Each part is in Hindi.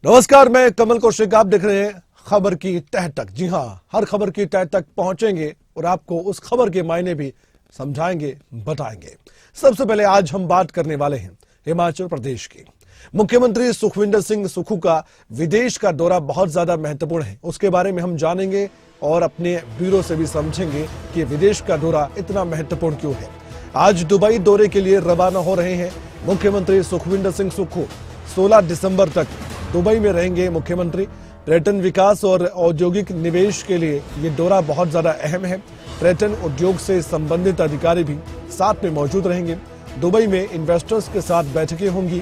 नमस्कार, मैं कमल कौशिक। आप देख रहे हैं खबर की तह तक। जी हाँ, हर खबर की तह तक पहुंचेंगे और आपको उस खबर के मायने भी समझाएंगे, बताएंगे। सबसे पहले आज हम बात करने वाले हैं हिमाचल प्रदेश की। मुख्यमंत्री सुखविंदर सिंह सुक्खू का विदेश का दौरा बहुत ज्यादा महत्वपूर्ण है। उसके बारे में हम जानेंगे और अपने ब्यूरो से भी समझेंगे कि विदेश का दौरा इतना महत्वपूर्ण क्यों है। आज दुबई दौरे के लिए रवाना हो रहे हैं मुख्यमंत्री सुखविंदर सिंह सुक्खू। 16 दिसंबर तक दुबई में रहेंगे मुख्यमंत्री। पर्यटन विकास और औद्योगिक निवेश के लिए ये दौरा बहुत ज्यादा अहम है। पर्यटन उद्योग से संबंधित अधिकारी भी साथ में मौजूद रहेंगे। दुबई में इन्वेस्टर्स के साथ बैठकें होंगी।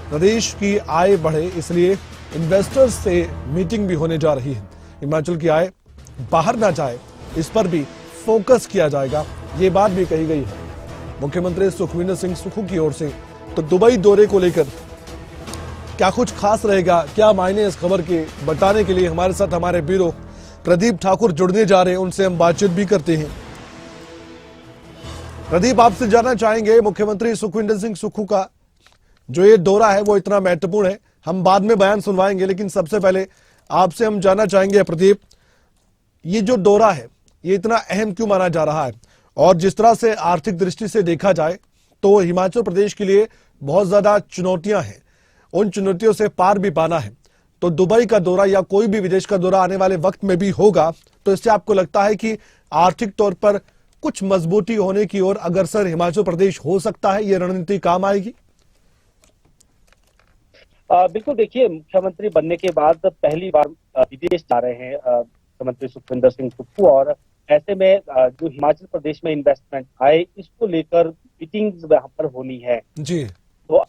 प्रदेश की आय बढ़े इसलिए इन्वेस्टर्स से मीटिंग भी होने जा रही है। हिमाचल की आय बाहर ना जाए, इस पर भी फोकस किया जाएगा, ये बात भी कही गई है मुख्यमंत्री सुखविंदर सिंह सुक्खू की ओर से। तो दुबई दौरे को लेकर क्या कुछ खास रहेगा, क्या मायने इस खबर के, बताने के लिए हमारे साथ हमारे ब्यूरो प्रदीप ठाकुर जुड़ने जा रहे हैं। उनसे हम बातचीत भी करते हैं। प्रदीप, आपसे जानना चाहेंगे मुख्यमंत्री सुखविंदर सिंह सुक्खू का जो ये दौरा है वो इतना महत्वपूर्ण है। हम बाद में बयान सुनवाएंगे, लेकिन सबसे पहले आपसे हम जानना चाहेंगे प्रदीप, ये जो दौरा है ये इतना अहम क्यों माना जा रहा है? और जिस तरह से आर्थिक दृष्टि से देखा जाए तो हिमाचल प्रदेश के लिए बहुत ज्यादा चुनौतियां हैं, उन चुनौतियों से पार भी पाना है। तो दुबई का दौरा या कोई भी विदेश का दौरा आने वाले वक्त में भी होगा, तो इससे आपको लगता है कि आर्थिक तौर पर कुछ मजबूती होने की ओर अग्रसर हिमाचल प्रदेश हो सकता है? ये रणनीति काम आएगी? बिल्कुल। देखिए, मुख्यमंत्री बनने के बाद पहली बार विदेश जा रहे हैं मुख्यमंत्री सुखविंदर सिंह सुक्खू, और ऐसे में जो हिमाचल प्रदेश में इन्वेस्टमेंट आए इसको लेकर मीटिंग्स वहां पर होनी है जी। तो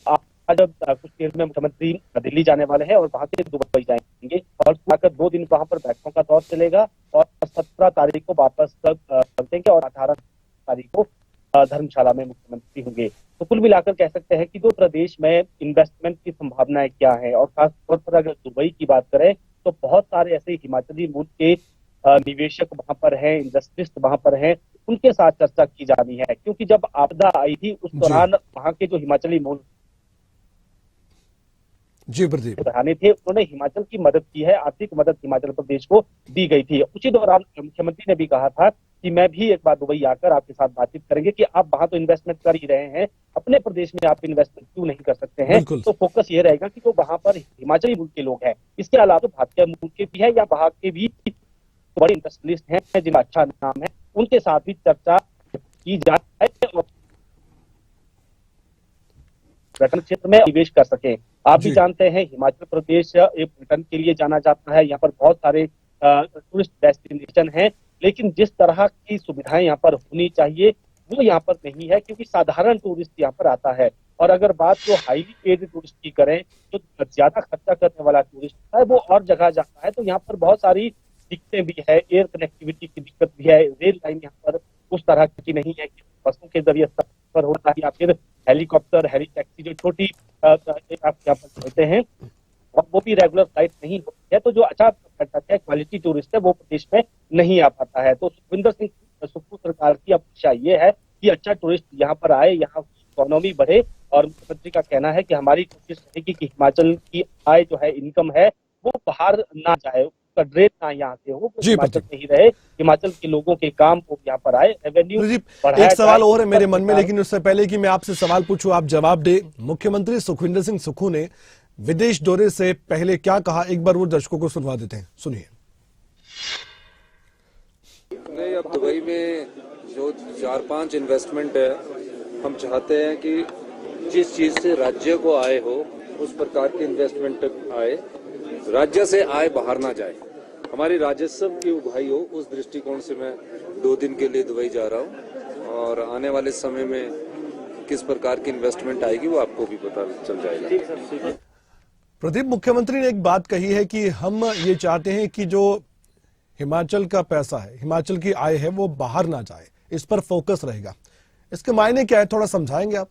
आज कुछ देर में मुख्यमंत्री दिल्ली जाने वाले हैं और वहां से दुबई जाएंगे और आकर 2 दिन वहां पर बैठकों का दौर चलेगा और 17 तारीख को वापस लौटेंगे और 18 तारीख को धर्मशाला में मुख्यमंत्री होंगे। तो कुल मिलाकर कह सकते हैं कि जो प्रदेश में इन्वेस्टमेंट की संभावनाएं क्या है, और खासतौर पर अगर दुबई की बात करें तो बहुत सारे ऐसे हिमाचली मूल के निवेशक वहां पर हैं, इंडस्ट्रिस्ट वहां पर हैं, उनके साथ चर्चा की जानी है। क्योंकि जब आपदा आई थी उस दौरान वहां के जो हिमाचली मूल बढ़ाने थे, उन्होंने हिमाचल की मदद की है, आर्थिक मदद हिमाचल प्रदेश को दी गई थी। उसी दौरान मुख्यमंत्री ने भी कहा था कि मैं भी एक बार दुबई आकर आपके साथ बातचीत करेंगे कि आप वहां तो इन्वेस्टमेंट कर ही रहे हैं, अपने प्रदेश में आप इन्वेस्टमेंट क्यों नहीं कर सकते हैं। तो फोकस ये रहेगा कि जो वहां पर हिमाचली मूल के लोग हैं, इसके अलावा जो भारतीय मूल के भी है या वहां के भी बड़े इंडस्ट्रियलिस्ट हैं जिनका अच्छा नाम है, उनके साथ भी चर्चा की जाए और पर्यटन क्षेत्र में निवेश कर सके। आप भी जानते हैं हिमाचल प्रदेश एक पर्यटन के लिए जाना जाता है। यहाँ पर बहुत सारे टूरिस्ट डेस्टिनेशन हैं, लेकिन जिस तरह की सुविधाएं यहाँ पर होनी चाहिए वो यहाँ पर नहीं है, क्योंकि साधारण टूरिस्ट यहाँ पर आता है। और अगर बात जो हाईली पेड टूरिस्ट की करें, तो ज्यादा खर्चा करने वाला टूरिस्ट है वो और जगह जाता है। तो यहाँ पर बहुत सारी दिक्कतें भी है, एयर कनेक्टिविटी की दिक्कत भी है, रेल लाइन यहाँ पर उस तरह की नहीं है कि बसों के जरिए सफर होता है या फिर हेलीकॉप्टर, हेली टैक्सी जो छोटी आप यहाँ पर होते हैं, और वो भी रेगुलर फ्लाइट नहीं होती है। तो जो अच्छा है, क्वालिटी टूरिस्ट है, वो प्रदेश में नहीं आ पाता है। तो सुखविंदर सिंह सुक्खू सरकार की अपेक्षा ये है कि अच्छा टूरिस्ट यहाँ पर आए, यहाँ इकोनॉमी बढ़े। और मुख्यमंत्री का कहना है कि हमारी कोशिश रहेगी कि हिमाचल की आय जो है, इनकम है, वो बाहर ना जाए, ड्रेन ना यहाँ से हो, हिमाचल में ही रहे, हिमाचल के लोगों के काम को यहाँ पर आए, रेवेन्यू। एक सवाल और है मेरे मन में, लेकिन उससे पहले कि मैं आपसे सवाल पूछूं आप जवाब दे। मुख्यमंत्री सुखविंदर सिंह सुक्खू ने विदेश दौरे से पहले क्या कहा, एक बार वो दर्शकों को सुनवा देते हैं, सुनिए। नहीं, अब दुबई में जो 4-5 इन्वेस्टमेंट है, हम चाहते हैं कि जिस चीज से राज्य को आय हो उस प्रकार की इन्वेस्टमेंट आए, राज्य से आय बाहर ना जाए, हमारी राजस्व की उगाही हो। उस दृष्टिकोण से मैं 2 दिन के लिए दुबई जा रहा हूं और आने वाले समय में किस प्रकार की इन्वेस्टमेंट आएगी वो आपको भी पता चल जाएगा। प्रदीप, मुख्यमंत्री ने एक बात कही है कि हम ये चाहते हैं कि जो हिमाचल का पैसा है, हिमाचल की आय है, वो बाहर ना जाए, इस पर फोकस रहेगा। इसके मायने क्या है, थोड़ा समझाएंगे आप?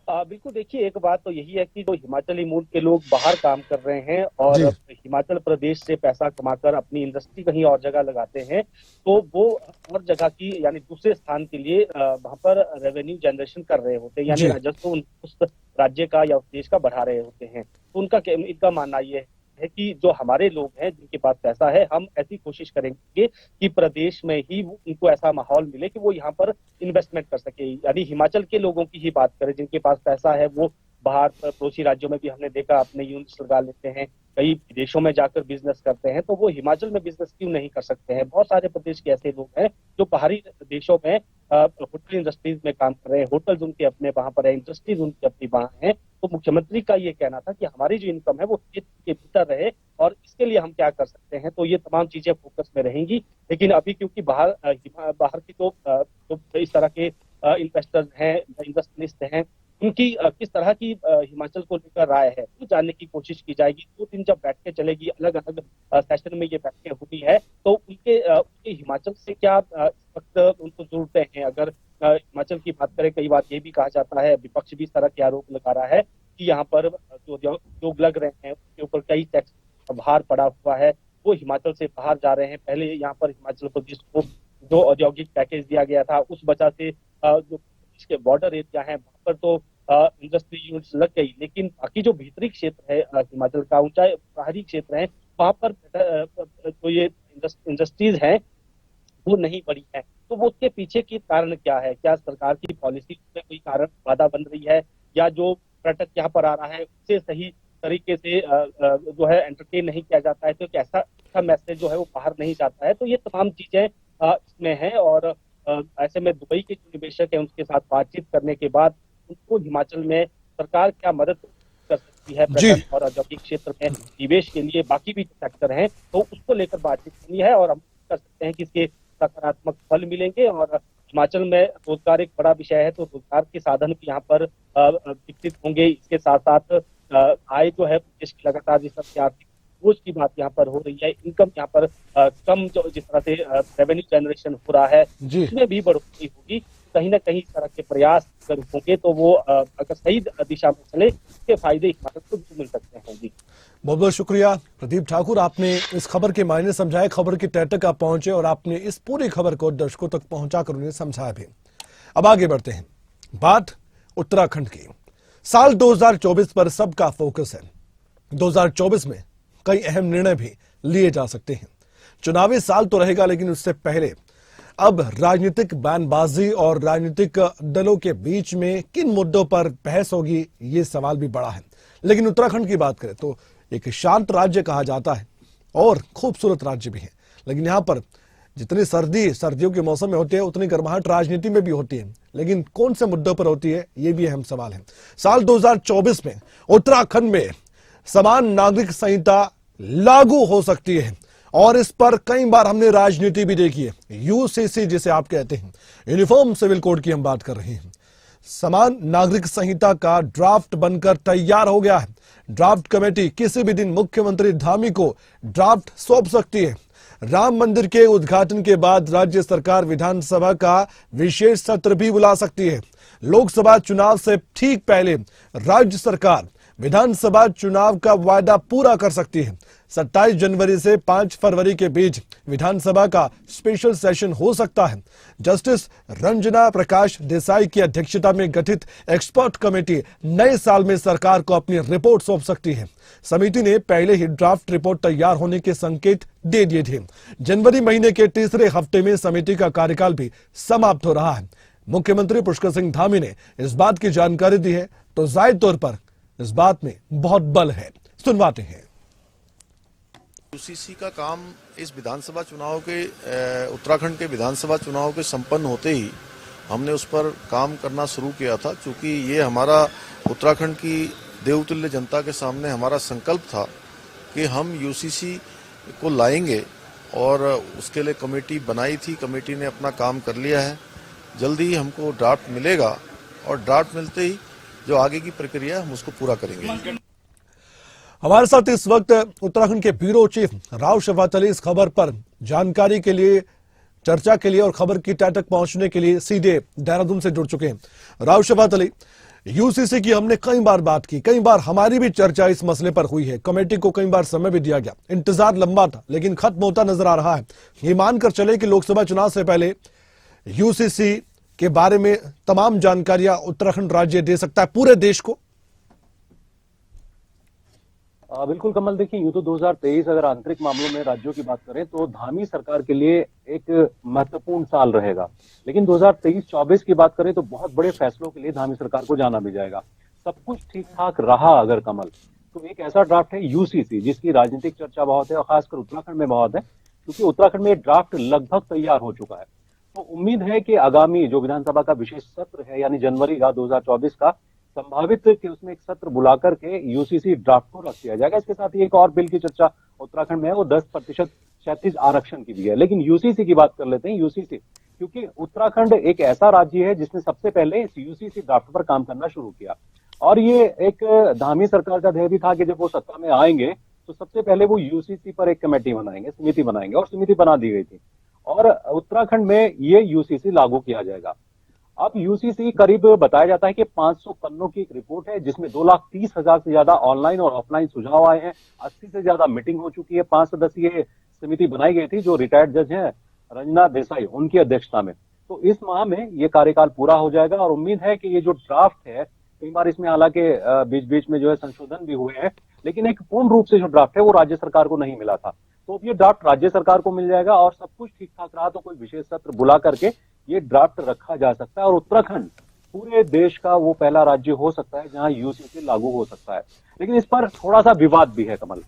बिल्कुल, देखिए एक बात तो यही है कि जो हिमाचली मूल के लोग बाहर काम कर रहे हैं और जी। हिमाचल प्रदेश से पैसा कमाकर अपनी इंडस्ट्री कहीं और जगह लगाते हैं, तो वो और जगह की यानी दूसरे स्थान के लिए वहाँ पर रेवेन्यू जनरेशन कर रहे होते हैं, यानी जी। राजस्व उस राज्य का या उस देश का बढ़ा रहे होते हैं। तो इनका मानना ये है कि जो हमारे लोग हैं जिनके पास पैसा है, हम ऐसी कोशिश करेंगे कि प्रदेश में ही उनको ऐसा माहौल मिले कि वो यहाँ पर इन्वेस्टमेंट कर सके। यानी हिमाचल के लोगों की ही बात करें जिनके पास पैसा है, वो बाहर पड़ोसी राज्यों में भी हमने देखा अपने यूनिट्स लगा लेते हैं, कई विदेशों में जाकर बिजनेस करते हैं, तो वो हिमाचल में बिजनेस क्यों नहीं कर सकते हैं। बहुत सारे प्रदेश के ऐसे लोग हैं जो बाहरी देशों में होटल इंडस्ट्रीज में काम कर रहे हैं, होटल्स उनके अपने वहां पर है, इंडस्ट्रीज उनकी अपनी वहां है। तो मुख्यमंत्री का ये कहना था कि हमारी जो इनकम है वो क्षेत्र के भीतर रहे और इसके लिए हम क्या कर सकते हैं, तो ये तमाम चीजें फोकस में रहेंगी। लेकिन अभी क्योंकि बाहर की जो इस तरह के इन्वेस्टर्स हैं, इन्वेस्टमेंट हैं, उनकी किस तरह की हिमाचल को लेकर राय है वो जानने की कोशिश की जाएगी। 2 दिन जब बैठकें चलेगी, अलग अलग सेशन में ये बैठकें होनी है, तो उनके हिमाचल से क्या इस वक्त उनको जरूरतें हैं। अगर हिमाचल की बात करें, कई बार ये भी कहा जाता है, विपक्ष भी इस तरह के आरोप लगा रहा है कि यहाँ पर जो उद्योग लग रहे हैं उसके ऊपर कई टैक्स भार पड़ा हुआ है, वो हिमाचल से बाहर जा रहे हैं। पहले यहाँ पर हिमाचल प्रदेश को जो औद्योगिक पैकेज दिया गया था उस वजह से जो इसके बॉर्डर एरिया है वहां पर तो इंडस्ट्री यूनिट्स लग गई, लेकिन बाकी जो भीतरी क्षेत्र है हिमाचल का, ऊंचाई पहाड़ी क्षेत्र है, वहां पर जो ये इंडस्ट्रीज हैं वो नहीं बढ़ी है। तो वो उसके पीछे की कारण क्या है? क्या सरकार की पॉलिसी में कोई कारण बाधा बन रही है, या जो पर्यटक यहाँ पर आ रहा है उसे सही तरीके से जो है एंटरटेन नहीं किया जाता है, तो एक ऐसा मैसेज जो है वो बाहर नहीं जाता है। तो ये तमाम चीजें इसमें हैं और ऐसे में दुबई के जो निवेशक हैं उनके साथ बातचीत करने के बाद उनको हिमाचल में सरकार क्या मदद कर सकती है पर्यटन और औद्योगिक क्षेत्र में निवेश के लिए, बाकी भी सेक्टर हैं, तो उसको लेकर बातचीत करनी है और हम कर सकते हैं कि इसके सकारात्मक फल मिलेंगे। और हिमाचल में रोजगार एक बड़ा विषय है, तो रोजगार के साधन भी यहाँ पर विकसित होंगे। इसके साथ साथ आय जो है प्रदेश की लगातार जिस तरह से आर्थिक बोझ की बात यहाँ पर हो रही है, इनकम यहाँ पर कम जो जिस तरह से रेवेन्यू जनरेशन हो रहा है उसमें भी बढ़ोतरी होगी। कहीं ना कहीं इस तरह के प्रयास अगर होंगे तो वो अगर सही दिशा में चले इसके फायदे हिमाचल को भी मिल सकते हैं। जी बहुत बहुत शुक्रिया प्रदीप ठाकुर, आपने इस खबर के मायने समझाए, खबर की तह तक आप पहुंचे और आपने इस पूरी खबर को दर्शकों तक पहुंचाकर उन्हें समझाया भी। अब आगे बढ़ते हैं, बात उत्तराखंड की। साल 2024 पर सबका फोकस है। 2024 में कई अहम निर्णय भी लिए जा सकते हैं। चुनावी साल तो रहेगा, लेकिन उससे पहले अब राजनीतिक बयानबाजी और राजनीतिक दलों के बीच में किन मुद्दों पर बहस होगी, ये सवाल भी बड़ा है। लेकिन उत्तराखंड की बात करें तो एक शांत राज्य कहा जाता है और खूबसूरत राज्य भी है, लेकिन यहाँ पर जितनी सर्दियों के मौसम में होती है उतनी गर्माहट राजनीति में भी होती है। लेकिन कौन से मुद्दों पर होती है, ये भी अहम सवाल है। साल 2024 में उत्तराखंड में समान नागरिक संहिता लागू हो सकती है और इस पर कई बार हमने राजनीति भी देखी है। यूसीसी जिसे आप कहते हैं, यूनिफॉर्म सिविल कोड की हम बात कर रहे हैं। समान नागरिक संहिता का ड्राफ्ट बनकर तैयार हो गया है। ड्राफ्ट कमेटी किसी भी दिन मुख्यमंत्री धामी को ड्राफ्ट सौंप सकती है। राम मंदिर के उद्घाटन के बाद राज्य सरकार विधानसभा का विशेष सत्र भी बुला सकती है। लोकसभा चुनाव से ठीक पहले राज्य सरकार विधानसभा चुनाव का वायदा पूरा कर सकती है। 27 जनवरी से 5 फरवरी के बीच विधानसभा का स्पेशल सेशन हो सकता है। जस्टिस रंजना प्रकाश देसाई की अध्यक्षता में गठित एक्सपर्ट कमेटी नए साल में सरकार को अपनी रिपोर्ट सौंप सकती है। समिति ने पहले ही ड्राफ्ट रिपोर्ट तैयार होने के संकेत दे दिए थे। जनवरी महीने के तीसरे हफ्ते में समिति का कार्यकाल भी समाप्त हो रहा है। मुख्यमंत्री पुष्कर सिंह धामी ने इस बात की जानकारी दी है, तो जाहिर तौर पर इस बात में बहुत बल है। सुनवाते हैं। यूसीसी का काम इस विधानसभा चुनाव के उत्तराखंड के विधानसभा चुनाव के संपन्न होते ही हमने उस पर काम करना शुरू किया था, क्योंकि ये हमारा उत्तराखंड की देवतुल्य जनता के सामने हमारा संकल्प था कि हम यूसीसी को लाएंगे और उसके लिए कमेटी बनाई थी। कमेटी ने अपना काम कर लिया है। जल्दी ही हमको ड्राफ्ट मिलेगा और ड्राफ्ट मिलते ही जो आगे की प्रक्रिया हम उसको पूरा करेंगे। हमारे साथ इस वक्त उत्तराखंड के ब्यूरो चीफ राव शफात अली इस खबर पर जानकारी के लिए, चर्चा के लिए और खबर की तह तक पहुंचने के लिए सीधे देहरादून से जुड़ चुके हैं। राव शफात अली, यूसीसी की हमने कई बार बात की, कई बार हमारी भी चर्चा इस मसले पर हुई है, कमेटी को कई बार समय भी दिया गया, इंतजार लंबा था लेकिन खत्म होता नजर आ रहा है। ये मानकर चले कि लोकसभा चुनाव से पहले यूसीसी के बारे में तमाम जानकारियां उत्तराखंड राज्य दे सकता है पूरे देश को। बिल्कुल कमल, देखिए यूं तो 2023 अगर आंतरिक मामलों में राज्यों की बात करें तो धामी सरकार के लिए एक महत्वपूर्ण साल रहेगा, लेकिन 2023-24 की बात करें तो बहुत बड़े फैसलों के लिए धामी सरकार को जाना भी जाएगा। सब कुछ ठीक ठाक रहा अगर कमल, तो एक ऐसा ड्राफ्ट है यूसीसी जिसकी राजनीतिक चर्चा बहुत है और खासकर उत्तराखंड में बहुत है, क्योंकि उत्तराखंड में ड्राफ्ट लगभग तैयार हो चुका है। तो उम्मीद है कि आगामी जो विधानसभा का विशेष सत्र है यानी जनवरी का 2024 का, संभावित कि उसमें एक सत्र बुलाकर के यूसीसी ड्राफ्ट को रख दिया जाएगा। इसके साथ ही एक और बिल की चर्चा उत्तराखंड में है, वो 10% क्षैतिज आरक्षण की भी है। लेकिन यूसीसी की बात कर लेते हैं। यूसीसी क्योंकि उत्तराखंड एक ऐसा राज्य है जिसने सबसे पहले इस यूसीसी ड्राफ्ट पर काम करना शुरू किया, और ये एक धामी सरकार का ध्येय भी था कि जब वो सत्ता में आएंगे तो सबसे पहले वो यूसीसी पर एक कमेटी बनाएंगे, समिति बनाएंगे, और समिति बना दी गई थी और उत्तराखंड में ये यूसीसी लागू किया जाएगा। अब यूसीसी करीब बताया जाता है कि 500 पन्नों की एक रिपोर्ट है जिसमें 2,30,000 से ज्यादा ऑनलाइन और ऑफलाइन सुझाव आए हैं। 80 से ज्यादा मीटिंग हो चुकी है। 5 सदस्यीय समिति बनाई गई थी जो रिटायर्ड जज हैं रंजना देसाई, उनकी अध्यक्षता में। तो इस माह में ये कार्यकाल पूरा हो जाएगा और उम्मीद है कि ये जो ड्राफ्ट है, कई बार इसमें हालांकि बीच बीच में जो है संशोधन भी हुए हैं, लेकिन एक पूर्ण रूप से जो ड्राफ्ट है वो राज्य सरकार को नहीं मिला था। तो अब ये ड्राफ्ट राज्य सरकार को मिल जाएगा और सब कुछ ठीक ठाक रहा तो कोई विशेष सत्र बुला करके ये ड्राफ्ट रखा जा सकता है और उत्तराखंड पूरे देश का वो पहला राज्य हो सकता है जहां यूसीसी लागू हो सकता है। लेकिन इस पर थोड़ा सा विवाद भी है कमल।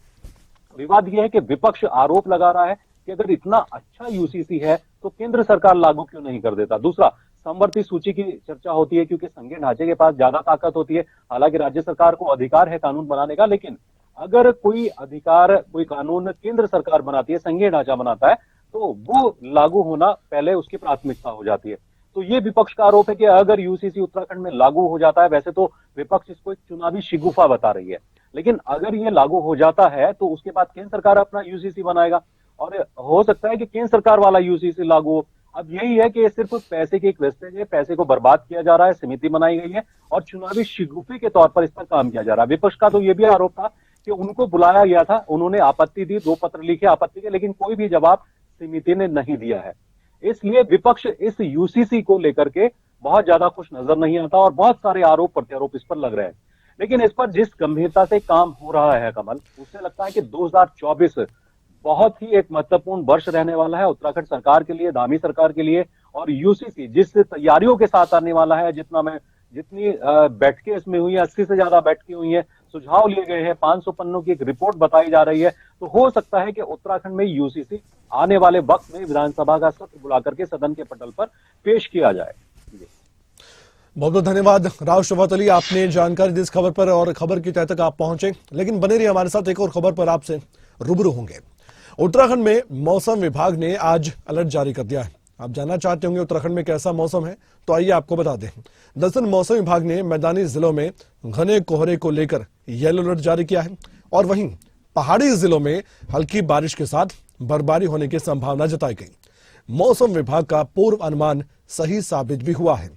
विवाद यह है कि विपक्ष आरोप लगा रहा है कि अगर इतना अच्छा यूसीसी है तो केंद्र सरकार लागू क्यों नहीं कर देता। दूसरा, समवर्ती सूची की चर्चा होती है क्योंकि संघीय ढांचे के पास ज्यादा ताकत होती है। हालांकि राज्य सरकार को अधिकार है कानून बनाने का, लेकिन अगर कोई अधिकार, कोई कानून केंद्र सरकार बनाती है, संघीय ढांचा बनाता है, तो वो लागू होना पहले उसकी प्राथमिकता हो जाती है। तो ये विपक्ष का आरोप है कि अगर यूसीसी उत्तराखंड में लागू हो जाता है, वैसे तो विपक्ष इसको एक चुनावी शिगुफा बता रही है, लेकिन अगर ये लागू हो जाता है तो उसके बाद केंद्र सरकार अपना यूसीसी बनाएगा और हो सकता है कि केंद्र सरकार वाला यूसीसी लागू हो। अब यही है कि सिर्फ पैसे की एक वेस्टेज है, पैसे को बर्बाद किया जा रहा है, समिति बनाई गई है और चुनावी शिगुफे के तौर पर इस पर काम किया जा रहा है। विपक्ष का तो ये भी आरोप था कि उनको बुलाया गया था, उन्होंने आपत्ति दी, 2 पत्र लिखे आपत्ति के, लेकिन कोई भी जवाब समिति ने नहीं दिया है। इसलिए विपक्ष इस यूसीसी को लेकर के बहुत ज्यादा खुश नजर नहीं आता और बहुत सारे आरोप प्रत्यारोप इस पर लग रहे हैं। लेकिन इस पर जिस गंभीरता से काम हो रहा है कमल, उससे लगता है कि 2024 बहुत ही एक महत्वपूर्ण वर्ष रहने वाला है उत्तराखंड सरकार के लिए, धामी सरकार के लिए। और यूसीसी जिस तैयारियों के साथ आने वाला है, जितनी बैठकें इसमें हुई है, 80 से ज्यादा बैठकें हुई है, सुझाव लिए गए हैं, 500 पन्नों की एक रिपोर्ट बताई जा रही है, तो हो सकता है कि उत्तराखंड में यूसीसी आने वाले वक्त में विधानसभा का सत्र बुलाकर के सदन के पटल पर पेश किया जाए। बहुत बहुत धन्यवाद राव शफात अली, आपने जानकारी दी इस खबर पर और खबर की तह तक आप पहुंचे। लेकिन बने रहिए हमारे साथ, एक और खबर पर आपसे रूबरू होंगे। उत्तराखंड में मौसम विभाग ने आज अलर्ट जारी कर दिया है। आप जानना चाहते होंगे उत्तराखंड में कैसा मौसम है, तो आइए आपको बता दें। दरअसल मौसम विभाग ने मैदानी जिलों में घने कोहरे को लेकर येलो अलर्ट जारी किया है और वहीं पहाड़ी जिलों में हल्की बारिश के साथ बर्फबारी होने की संभावना जताई गई। मौसम विभाग का पूर्व अनुमान सही साबित भी हुआ है।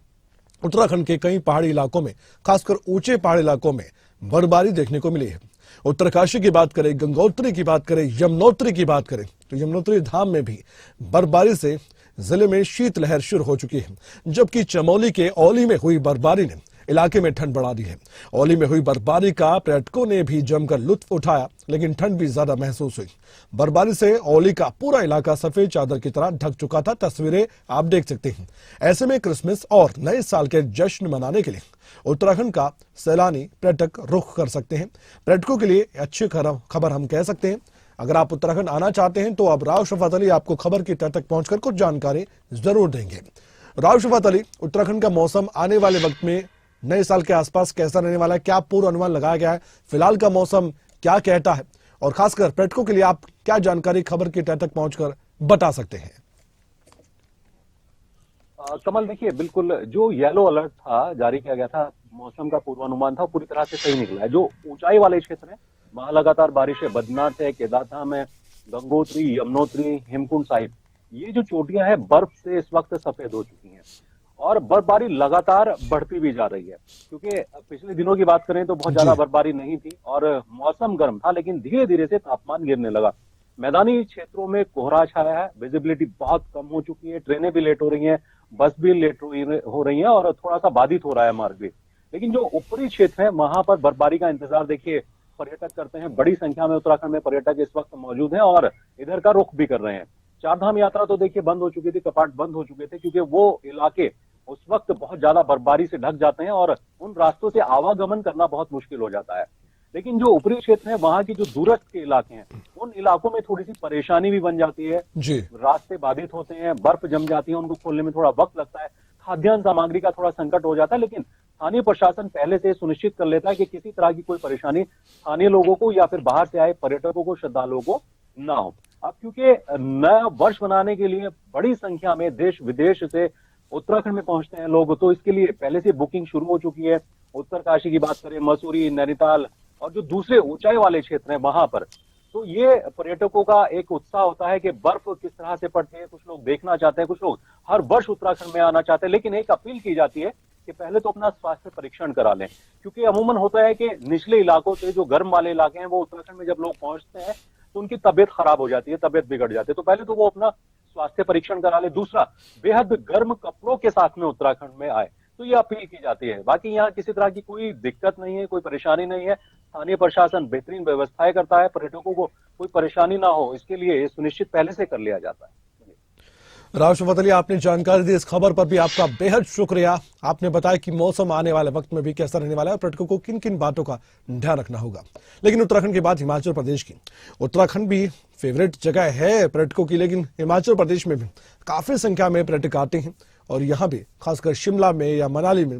उत्तराखंड के कई पहाड़ी इलाकों में, खासकर ऊंचे पहाड़ी इलाकों में बर्फबारी देखने को मिली है। उत्तरकाशी की बात करें, गंगोत्री की बात करें, यमुनोत्री की बात करें तो यमुनोत्री धाम में भी बर्फबारी से जिले में शीतलहर शुरू हो चुकी है, जबकि चमोली के औली में हुई बर्फबारी ने इलाके में ठंड बढ़ा दी है। औली में हुई बर्फबारी का पर्यटकों ने भी जमकर लुत्फ उठाया, लेकिन ठंड भी ज्यादा महसूस हुई। बर्फबारी से औली का पूरा इलाका सफेद चादर की तरह ढक चुका था। तस्वीरें आप देख सकते हैं। ऐसे में क्रिसमस और नए साल के जश्न मनाने के लिए उत्तराखंड का सैलानी पर्यटक रुख कर सकते हैं। पर्यटकों के लिए अच्छी खबर हम कह सकते हैं। अगर आप उत्तराखंड आना चाहते हैं तो अब राव शफात अली आपको खबर की तह तक पहुंचकर कुछ जानकारी जरूर देंगे। राव शफात अली, उत्तराखंड का मौसम आने वाले वक्त में नए साल के आसपास कैसा रहने वाला है, क्या पूर्व अनुमान लगाया गया है, फिलहाल का मौसम क्या कहता है और खासकर पर्यटकों के लिए आप क्या जानकारी खबर की तह तक पहुंचकर बता सकते हैं? कमल, देखिए बिल्कुल जो येलो अलर्ट था जारी किया गया था, मौसम का पूर्वानुमान था, पूरी तरह से सही निकला है। जो ऊंचाई वाले क्षेत्र है वहां लगातार बारिश है। बद्रीनाथ है, केदारधाम है, गंगोत्री, यमुनोत्री, हेमकुंड साहिब, ये जो चोटियां हैं बर्फ से इस वक्त सफेद हो चुकी हैं और बर्फबारी लगातार बढ़ती भी जा रही है, क्योंकि पिछले दिनों की बात करें तो बहुत ज्यादा जी। बर्फबारी नहीं थी और मौसम गर्म था, लेकिन धीरे धीरे से तापमान गिरने लगा। मैदानी क्षेत्रों में कोहरा छाया है, विजिबिलिटी बहुत कम हो चुकी है, ट्रेनें भी लेट हो रही हैं, बस भी लेट हो रही हैं और थोड़ा सा बाधित हो रहा है मार्ग भी। लेकिन जो ऊपरी क्षेत्र है वहां पर बर्फबारी का इंतजार देखिए पर्यटक करते हैं। बड़ी संख्या में उत्तराखंड में पर्यटक इस वक्त मौजूद हैं और इधर का रुख भी कर रहे हैं। चारधाम यात्रा तो देखिए बंद हो चुकी थी, कपाट बंद हो चुके थे, क्योंकि वो इलाके उस वक्त बहुत ज्यादा बर्फबारी से ढक जाते हैं और उन रास्तों से आवागमन करना बहुत मुश्किल हो जाता है। लेकिन जो ऊपरी क्षेत्र है वहां की जो दूरस्थ के इलाके हैं, उन इलाकों में थोड़ी सी परेशानी भी बन जाती है। जी। रास्ते बाधित होते हैं, बर्फ जम जाती है, उनको खोलने में थोड़ा वक्त लगता है, खाद्यान्न सामग्री का थोड़ा संकट हो जाता है। लेकिन स्थानीय प्रशासन पहले से सुनिश्चित कर लेता है कि किसी तरह की कोई परेशानी स्थानीय लोगों को या फिर बाहर से आए पर्यटकों को, श्रद्धालुओं को ना हो। अब क्योंकि नया वर्ष मनाने के लिए बड़ी संख्या में देश विदेश से उत्तराखंड में पहुंचते हैं लोग, तो इसके लिए पहले से बुकिंग शुरू हो चुकी है। उत्तरकाशी की बात करें, मसूरी, नैनीताल और जो दूसरे ऊंचाई वाले क्षेत्र हैं वहां पर, तो ये पर्यटकों का एक उत्साह होता है कि बर्फ किस तरह से पड़ती है। कुछ लोग देखना चाहते हैं, कुछ लोग हर वर्ष उत्तराखंड में आना चाहते हैं, लेकिन एक अपील की जाती है कि पहले तो अपना स्वास्थ्य परीक्षण करा लें, क्योंकि अमूमन होता है कि निचले इलाकों से जो गर्म वाले इलाके हैं वो उत्तराखंड में जब लोग पहुंचते हैं तो उनकी तबियत खराब हो जाती है, तबियत बिगड़ जाती है। तो पहले तो वो अपना स्वास्थ्य परीक्षण करा ले। दूसरा, बेहद गर्म कपड़ों के साथ में उत्तराखंड में आए, तो ये अपील की जाती है। बाकी यहाँ किसी तरह की कोई दिक्कत नहीं है, कोई परेशानी नहीं है। स्थानीय प्रशासन बेहतरीन व्यवस्थाएं करता है, पर्यटकों को कोई परेशानी ना हो इसके लिए ये सुनिश्चित पहले से कर लिया जाता है। राव शफकत अली, आपने जानकारी दी, इस खबर पर भी आपका बेहद शुक्रिया। आपने बताया कि मौसम आने वाले वक्त में भी कैसा रहने वाला है और पर्यटकों को किन किन बातों का ध्यान रखना होगा। लेकिन उत्तराखंड के बाद हिमाचल प्रदेश की, उत्तराखंड भी फेवरेट जगह है पर्यटकों की, लेकिन हिमाचल प्रदेश में भी काफी संख्या में पर्यटक आते हैं और यहाँ भी खासकर शिमला में या मनाली में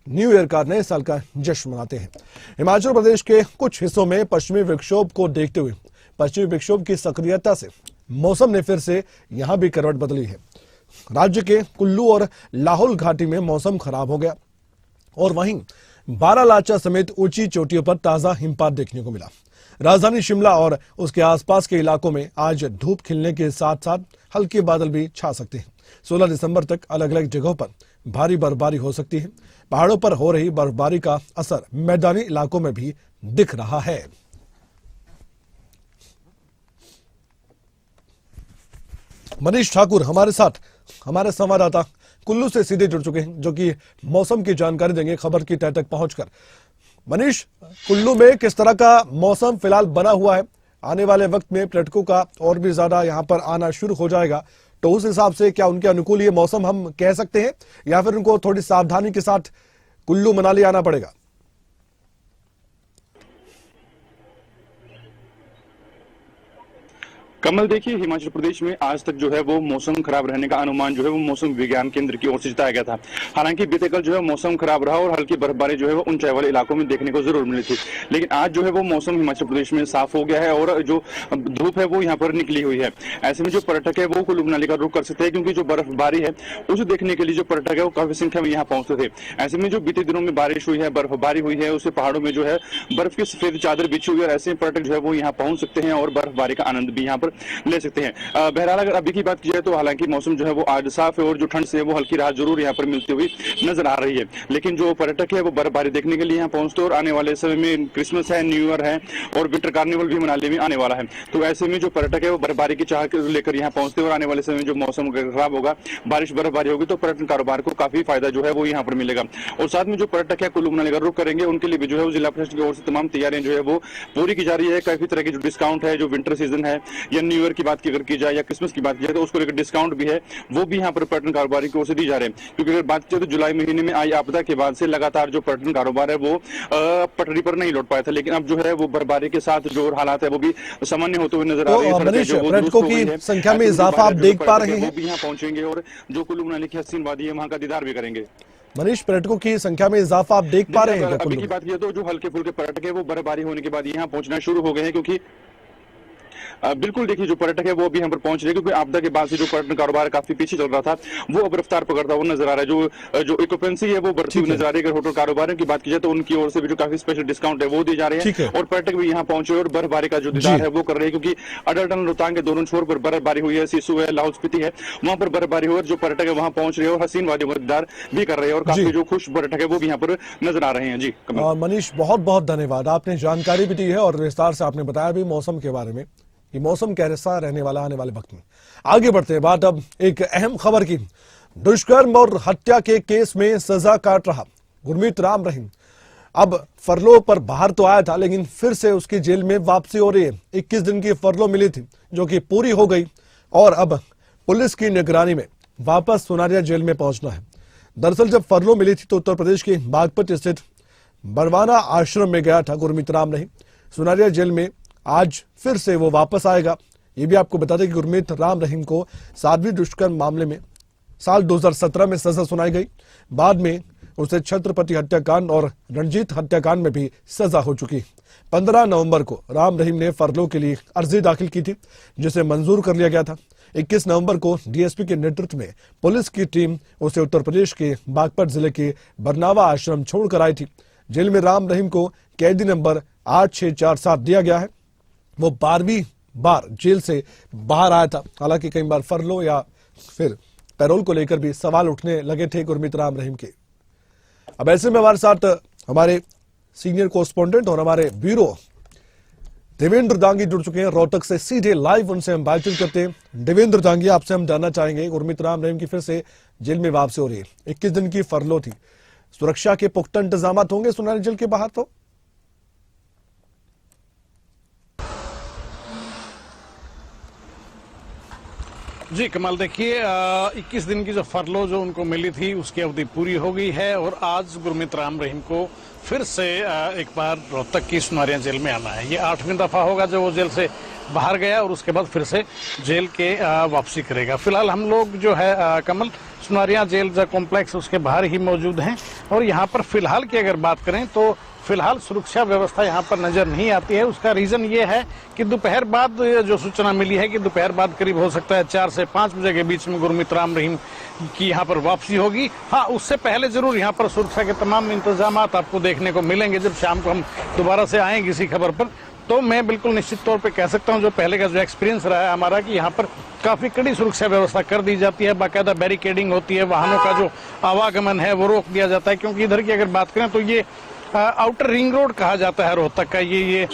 न्यू ईयर का, नए साल का जश्न मनाते हैं। हिमाचल प्रदेश के कुछ हिस्सों में पश्चिमी विक्षोभ को देखते हुए, पश्चिमी विक्षोभ की सक्रियता से मौसम ने फिर से यहां भी करवट बदली है। राज्य के कुल्लू और लाहौल घाटी में मौसम खराब हो गया और वहीं बारालाचा समेत ऊंची चोटियों पर ताजा हिमपात देखने को मिला। राजधानी शिमला और उसके आसपास के इलाकों में आज धूप खिलने के साथ साथ हल्के बादल भी छा सकते हैं। 16 दिसंबर तक अलग अलग जगहों पर भारी बर्फबारी हो सकती है। पहाड़ों पर हो रही बर्फबारी का असर मैदानी इलाकों में भी दिख रहा है। मनीष ठाकुर हमारे साथ, हमारे संवाददाता कुल्लू से सीधे जुड़ चुके हैं, जो कि मौसम की जानकारी देंगे खबर की तह तक पहुंचकर। मनीष, कुल्लू में किस तरह का मौसम फिलहाल बना हुआ है? आने वाले वक्त में पर्यटकों का और भी ज्यादा यहां पर आना शुरू हो जाएगा, तो उस हिसाब से क्या उनके अनुकूल ये मौसम हम कह सकते हैं या फिर उनको थोड़ी सावधानी के साथ कुल्लू मनाली आना पड़ेगा? कमल, देखिए हिमाचल प्रदेश में आज तक जो है वो मौसम खराब रहने का अनुमान जो है वो मौसम विज्ञान केंद्र की ओर से जताया गया था। हालांकि बीते कल जो है मौसम खराब रहा और हल्की बर्फबारी जो है वो ऊंचाई वाले इलाकों में देखने को जरूर मिली थी, लेकिन आज जो है वो मौसम हिमाचल प्रदेश में साफ हो गया है और जो धूप है वो यहाँ पर निकली हुई है। ऐसे में जो पर्यटक है वो कुल्लू मनाली का रुख कर सकते हैं, क्योंकि जो बर्फबारी है उसे देखने के लिए जो पर्यटक है वो काफी संख्या में यहाँ पहुंचते थे। ऐसे में जो बीते दिनों में बारिश हुई है, बर्फबारी हुई है, उससे पहाड़ों में जो है बर्फ की सफेद चादर बिछी हुई है और ऐसे में पर्यटक जो है वो यहाँ पहुंच सकते हैं और बर्फबारी का आनंद भी यहाँ पर ले सकते हैं। बहरहाल अगर अभी की बात की जाए तो हालांकि मौसम जो है वो आज साफ है और जो ठंड से है वो हल्की राहत जरूर यहाँ पर मिलती हुई नजर आ रही है। लेकिन जो पर्यटक है वो बर्फबारी देखने के लिए यहाँ पहुंचते और आने वाले समय में क्रिसमस है, न्यू ईयर है और विंटर कार्निवल भी मनाली में आने वाला है, तो ऐसे में जो पर्यटक है वो बर्फबारी की चाह लेकर यहाँ पहुंचते और आने वाले समय में जो मौसम खराब होगा, बारिश बर्फबारी होगी, तो पर्यटन कारोबार को काफी फायदा जो है वो यहाँ पर मिलेगा। और साथ में जो पर्यटक है कुल्लू मनाली का रुख करेंगे उनके लिए भी जो है जिला प्रशासन की ओर से तमाम तैयारियां जो है वो पूरी की जा रही है। काफी तरह की जो डिस्काउंट है, जो विंटर सीजन है या न्यू ईयर की बात की जाए या क्रिसमस की बात की जाए तो उसको लेकर डिस्काउंट भी है, वो भी यहाँ पर पर्यटन कारोबारी की ओर से दी जा रहे हैं। क्योंकि अगर बात करें तो जुलाई महीने में आई आपदा के बाद से लगातार जो पर्यटन कारोबार है वो पटरी पर नहीं लौट पाया था, लेकिन अब जो है वो बर्फबारी के साथ जो हालात है वो भी सामान्य होते हुए नजर आ रहे हैं। पर्यटकों की संख्या में इजाफा आप देख पा रहे हैं, वो भी यहाँ पहुंचेंगे और जो कुल्लू मनाली की हसीन वादी है वहाँ का दीदार भी करेंगे। मनीष, पर्यटकों की संख्या में इजाफा आप देख पा रहे हैं? अभी की बात की तो जो हल्के फुल्के पर्यटक है वो बर्फबारी होने के बाद यहाँ पहुंचना शुरू हो गए हैं, क्योंकि बिल्कुल देखिए, जो पर्यटक है वो भी यहाँ पर पहुंच रहे हैं, क्योंकि आपदा के बाद से जो पर्यटन कारोबार काफी पीछे चल रहा था वो अब रफ्तार पकड़ता हुआ नजर आ रहा है। जो इक्विपेंसी है वो बढ़ती हुई नजर आ रही है। अगर होटल कारोबार की बात की जाए तो उनकी ओर से भी जो काफी स्पेशल डिस्काउंट है वो दिए जा रहे हैं, और पर्यटक भी यहाँ पहुंचे और बर्फबारी का जो दीदार है वो कर रहे हैं, क्योंकि अडल टनल रोहतांग के दोनों छोर पर बर्फबारी हुई है। सिसु है, लाहौल स्पीति है, वहां पर बर्फबारी हुई और जो पर्यटक है वहां पहुंच रहे हैं और हसीन वादियों का दीदार भी कर रहे हैं, और काफी जो खुश पर्यटक है वो भी यहाँ पर नजर आ रहे हैं। जी मनीष, बहुत बहुत धन्यवाद, आपने जानकारी भी दी है और विस्तार से आपने बताया भी मौसम के बारे में कि मौसम कैसा रहने वाला आने वाले वक्त में। आगे बढ़ते हैं, बात अब एक अहम खबर की। दुष्कर्म और हत्या के केस में सजा काट रहा गुरमीत राम रहीम अब फरलो पर बाहर तो आया था, लेकिन फिर से उसकी जेल में वापसी हो रही है। 21 दिन की फरलो मिली थी जो कि पूरी हो गई और अब पुलिस की निगरानी में वापस सुनारिया जेल में पहुंचना है। दरअसल जब फरलो मिली थी तो उत्तर प्रदेश के बागपत स्थित बरवाना आश्रम में गया था गुरमीत राम रहीम। सुनारिया जेल में आज फिर से वो वापस आएगा। ये भी आपको बता दें कि गुरमीत राम रहीम को साध्वी दुष्कर्म मामले में साल 2017 में सजा सुनाई गई। बाद में उसे छत्रपति हत्याकांड और रणजीत हत्याकांड में भी सजा हो चुकी। 15 नवंबर को राम रहीम ने फरलो के लिए अर्जी दाखिल की थी, जिसे मंजूर कर लिया गया था। 21 नवंबर को डीएसपी के नेतृत्व में पुलिस की टीम उसे उत्तर प्रदेश के बागपत जिले के बरनावा आश्रम छोड़कर आई थी। जेल में राम रहीम को कैदी नंबर 8647 दिया गया है। वो 12वीं बार जेल से बाहर आया था। हालांकि कई बार फरलो या फिर पैरोल को लेकर भी सवाल उठने लगे थे गुरमीत राम रहीम के। अब ऐसे में हमारे साथ हमारे सीनियर कोरेस्पोंडेंट और हमारे ब्यूरो देवेंद्र दांगी जुड़ चुके हैं रोहतक से सीधे लाइव। उनसे हम बातचीत करते हैं। देवेंद्र दांगी, आपसे हम जानना चाहेंगे, गुरमीत राम रहीम की फिर से जेल में वापसी हो रही है। 21 दिन की फरलो थी, सुरक्षा के पुख्ता इंतजाम होंगे सुनारिया जेल के बाहर? तो जी कमाल, देखिए 21 दिन की जो फरलो जो उनको मिली थी उसकी अवधि पूरी हो गई है और आज गुरमीत राम रहीम को फिर से एक बार रोहतक की सुनारिया जेल में आना है। ये 8वीं दफा होगा जो वो जेल से बाहर गया और उसके बाद फिर से जेल के वापसी करेगा। फिलहाल हम लोग जो है कमल सुनारिया जेल जो कॉम्प्लेक्स उसके बाहर ही मौजूद हैं और यहाँ पर फिलहाल की अगर बात करें तो फिलहाल सुरक्षा व्यवस्था यहाँ पर नजर नहीं आती है। उसका रीजन ये है कि दोपहर बाद जो सूचना मिली है कि दोपहर बाद करीब हो सकता है 4 से 5 बजे के बीच में गुरमीत राम रहीम की यहाँ पर वापसी होगी। हाँ, उससे पहले जरूर यहाँ पर सुरक्षा के तमाम इंतजाम आपको देखने को मिलेंगे। जब शाम को हम दोबारा से आएंगे इसी खबर पर तो मैं बिल्कुल निश्चित तौर पे कह सकता हूं जो पहले का जो एक्सपीरियंस रहा है हमारा कि यहाँ पर काफी कड़ी सुरक्षा व्यवस्था कर दी जाती है। बाकायदा बैरिकेडिंग होती है, वाहनों का जो आवागमन है वो रोक दिया जाता है। क्योंकि इधर की अगर बात करें तो ये आउटर रिंग रोड कहा जाता है रोहतक का। ये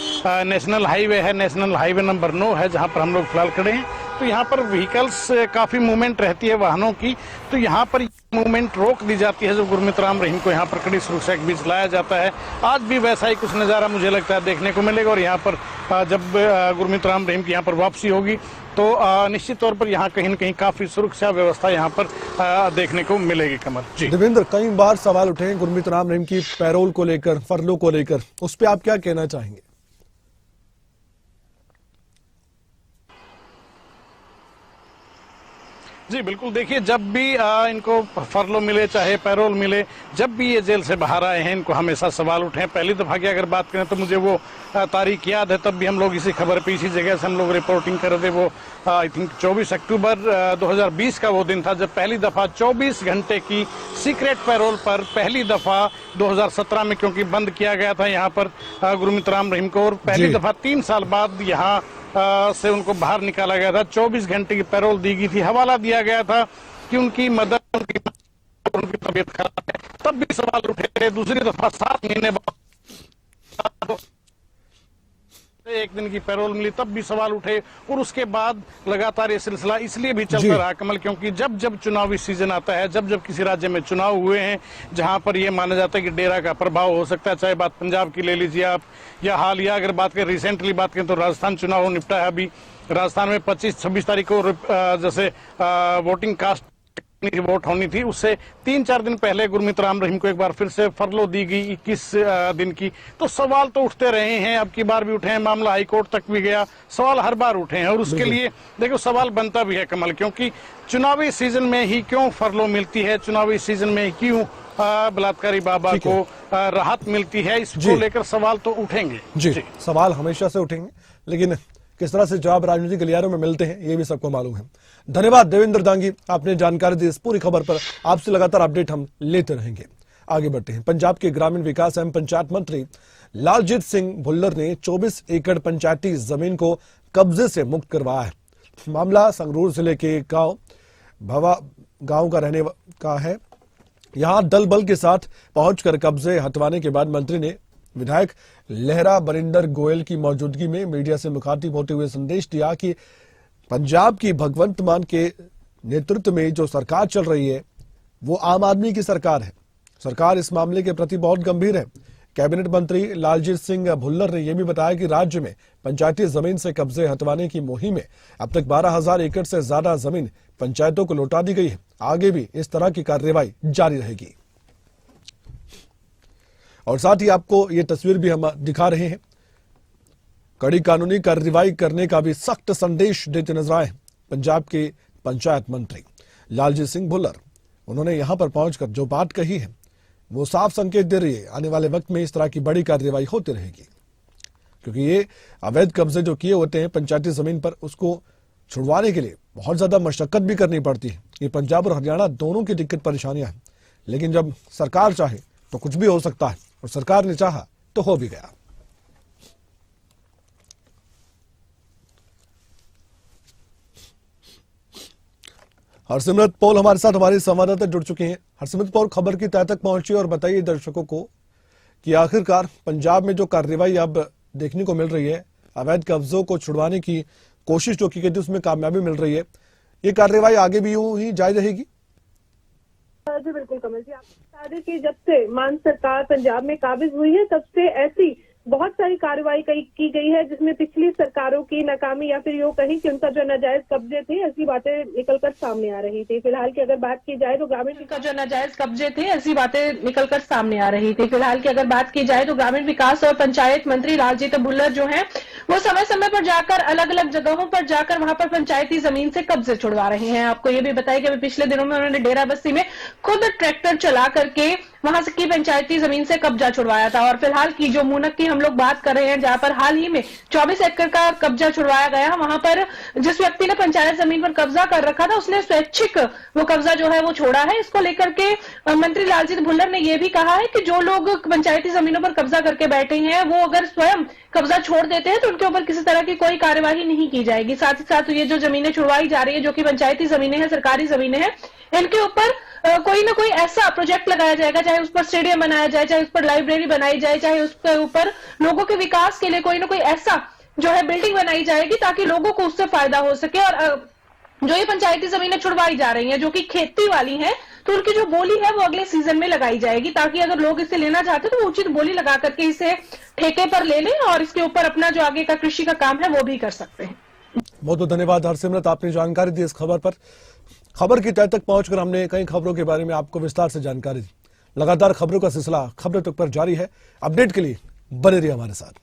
नेशनल हाईवे है, नेशनल हाईवे नंबर 9 है जहां पर हम लोग फिलहाल खड़े हैं। तो यहाँ पर व्हीकल्स काफी मूवमेंट रहती है वाहनों की, तो यहाँ पर मूवमेंट रोक दी जाती है जब गुरमीत राम रहीम को यहाँ पर कड़ी सुरक्षा के बीच लाया जाता है। आज भी वैसा ही कुछ नज़ारा मुझे लगता है देखने को मिलेगा और यहाँ पर जब गुरमीत राम रहीम की यहाँ पर वापसी होगी तो निश्चित तौर पर यहाँ कहीं न कहीं काफी सुरक्षा व्यवस्था यहाँ पर देखने को मिलेगी। कमल जी, देवेंद्र, कई बार सवाल उठे हैं गुरमीत राम रहीम की पैरोल को लेकर, फरलो को लेकर, उस पर आप क्या कहना चाहेंगे? जी बिल्कुल, देखिए जब भी इनको फरलो मिले चाहे पैरोल मिले, जब भी ये जेल से बाहर आए हैं इनको हमेशा सवाल उठे हैं। पहली दफा की अगर बात करें तो मुझे वो तारीख याद है, तब भी हम लोग इसी खबर पे इसी जगह से हम लोग रिपोर्टिंग कर रहे थे। वो आई थिंक 24 अक्टूबर 2020 का वो दिन था जब पहली दफा 24 घंटे की सीक्रेट पैरोल पर पहली दफा 2017 में क्योंकि बंद किया गया था यहाँ पर गुरमीत राम रहीम को, और पहली दफा 3 साल बाद यहाँ से उनको बाहर निकाला गया था। 24 घंटे की पैरोल दी गई थी। हवाला दिया गया था कि उनकी मदद, उनकी तबीयत खराब है, तब भी सवाल उठे थे। दूसरी दफा 7 महीने बाद एक दिन की पैरोल मिली, तब भी सवाल उठे और उसके बाद लगातार ये सिलसिला इसलिए भी चलता रहा कमल क्योंकि जब जब चुनावी सीजन आता है, जब जब किसी राज्य में चुनाव हुए हैं जहां पर ये माना जाता है कि डेरा का प्रभाव हो सकता है, चाहे बात पंजाब की ले लीजिए आप या हाल या अगर बात करें रिसेंटली बात करें तो राजस्थान चुनाव निपटा है। अभी राजस्थान में 25-26 तारीख को जैसे वोटिंग कास्ट वोट होनी थी, उससे 3-4 दिन पहले गुरमीत राम रहीम को एक बार फिर से फरलो दी गई 21 दिन की। तो सवाल तो उठते रहे हैं, अब की बार भी उठे हैं, मामला हाईकोर्ट तक भी गया, सवाल हर बार उठे हैं और उसके लिए देखो सवाल बनता भी है कमल, क्योंकि चुनावी सीजन में ही क्यों फरलो मिलती है, चुनावी सीजन में ही क्यों बलात्कारी बाबा को राहत मिलती है, इसको लेकर सवाल तो उठेंगे। जी, सवाल हमेशा से उठेंगे, लेकिन किस तरह से जवाब राजनीतिक गलियारों में मिलते हैं ये भी सबको मालूम है। धन्यवाद देवेंद्र दांगी, आपने जानकारी दी। इस पूरी खबर पर आपसे लगातार अपडेट हम लेते रहेंगे। आगे बढ़ते हैं। पंजाब के ग्रामीण विकास एवं पंचायत मंत्री लालजीत सिंह भुल्लर ने 24 एकड़ पंचायती जमीन को कब्जे से मुक्त करवाया है। मामला संगरूर जिले के गांव भवा गांव का रहने का है। यहां दल बल के साथ पहुंचकर कब्जे हटवाने के बाद मंत्री ने विधायक लहरा बरिंदर गोयल की मौजूदगी में मीडिया से मुखातिब होते हुए संदेश दिया कि पंजाब की भगवंत मान के नेतृत्व में जो सरकार चल रही है वो आम आदमी की सरकार है। सरकार इस मामले के प्रति बहुत गंभीर है। कैबिनेट मंत्री लालजीत सिंह भुल्लर ने यह भी बताया कि राज्य में पंचायती जमीन से कब्जे हटवाने की मुहिम में अब तक 12,000 एकड़ से ज्यादा जमीन पंचायतों को लौटा दी गई है। आगे भी इस तरह की कार्रवाई जारी रहेगी। और साथ ही आपको ये तस्वीर भी हम दिखा रहे हैं। कड़ी कानूनी कार्रवाई करने का भी सख्त संदेश देते नजर आए पंजाब के पंचायत मंत्री लालजीत सिंह भुल्लर। उन्होंने यहां पर पहुंचकर जो बात कही है वो साफ संकेत दे रही है आने वाले वक्त में इस तरह की बड़ी कार्रवाई होती रहेगी, क्योंकि ये अवैध कब्जे जो किए होते हैं पंचायती जमीन पर उसको छुड़वाने के लिए बहुत ज्यादा मशक्कत भी करनी पड़ती है। ये पंजाब और हरियाणा दोनों की दिक्कत परेशानियां हैं, लेकिन जब सरकार चाहे तो कुछ भी हो सकता है और सरकार ने चाहा तो हो भी गया। हरसिमरत पौल हमारे साथ हमारी संवाददाता जुड़ चुके हैं। हरसिमरत पौल, खबर की तह तक पहुंची और बताइए दर्शकों को कि आखिरकार पंजाब में जो कार्रवाई अब देखने को मिल रही है, अवैध कब्जों को छुड़वाने की कोशिश जो की गई थी उसमें कामयाबी मिल रही है, ये कार्रवाई आगे भी यूं ही जारी रहेगी? जी बिल्कुल कमल जी, आपको बता दें कि जब से मान सरकार पंजाब में काबिज हुई है तब से ऐसी बहुत सारी कार्रवाई की गई है जिसमें पिछली सरकारों की नाकामी या फिर यूँ कहीं कि उनका जो नाजायज कब्जे थे ऐसी बातें निकलकर सामने आ रही थी। फिलहाल की अगर बात की जाए तो ग्रामीण का जो नाजायज कब्जे थे ऐसी बातें निकलकर सामने आ रही थी। फिलहाल की अगर बात की जाए तो ग्रामीण विकास और पंचायत मंत्री लालजीत भुल्लर जो है वो समय समय पर जाकर अलग अलग जगहों पर जाकर वहां पर पंचायती जमीन से कब्जे छुड़वा रहे हैं। आपको ये भी बताया कि पिछले दिनों में उन्होंने डेरा बस्ती में खुद ट्रैक्टर चला करके वहां की पंचायती जमीन से कब्जा छुड़वाया था। और फिलहाल की जो मूनक की हम लोग बात कर रहे हैं जहां पर हाल ही में 24 एकड़ का कब्जा छुड़वाया गया, वहां पर जिस व्यक्ति ने पंचायत जमीन पर कब्जा कर रखा था उसने स्वैच्छिक वो कब्जा जो है वो छोड़ा है। इसको लेकर के मंत्री लालजीत भुल्लर ने यह भी कहा है कि जो लोग पंचायती जमीनों पर कब्जा करके बैठे हैं वो अगर स्वयं कब्जा छोड़ देते हैं तो उनके ऊपर किसी तरह की कोई कार्यवाही नहीं की जाएगी। साथ ही साथ ये जो जमीनें छुड़वाई जा रही है जो कि पंचायती जमीनें हैं, सरकारी जमीनें हैं, इनके ऊपर कोई ना कोई ऐसा प्रोजेक्ट लगाया जाएगा, चाहे उस पर स्टेडियम बनाया जाए, चाहे उस पर लाइब्रेरी बनाई जाए, चाहे उसके ऊपर लोगों के विकास के लिए कोई ना कोई ऐसा जो है बिल्डिंग बनाई जाएगी ताकि लोगों को उससे फायदा हो सके। और जो ये पंचायती जमीनें छुड़वाई जा रही हैं जो कि खेती वाली हैं तो उनकी जो बोली है वो अगले सीजन में लगाई जाएगी ताकि अगर लोग इसे लेना चाहते तो वो उचित बोली लगा करके इसे ठेके पर ले लें और इसके ऊपर अपना जो आगे का कृषि का काम है वो भी कर सकते हैं। बहुत बहुत धन्यवाद हरसिमरत, आपने जानकारी दी इस खबर पर। खबर की तह तक पहुंचकर हमने कई खबरों के बारे में आपको विस्तार से जानकारी दी। लगातार खबरों का सिलसिला खबरों तक पर जारी है। अपडेट के लिए बने रहिए हमारे साथ।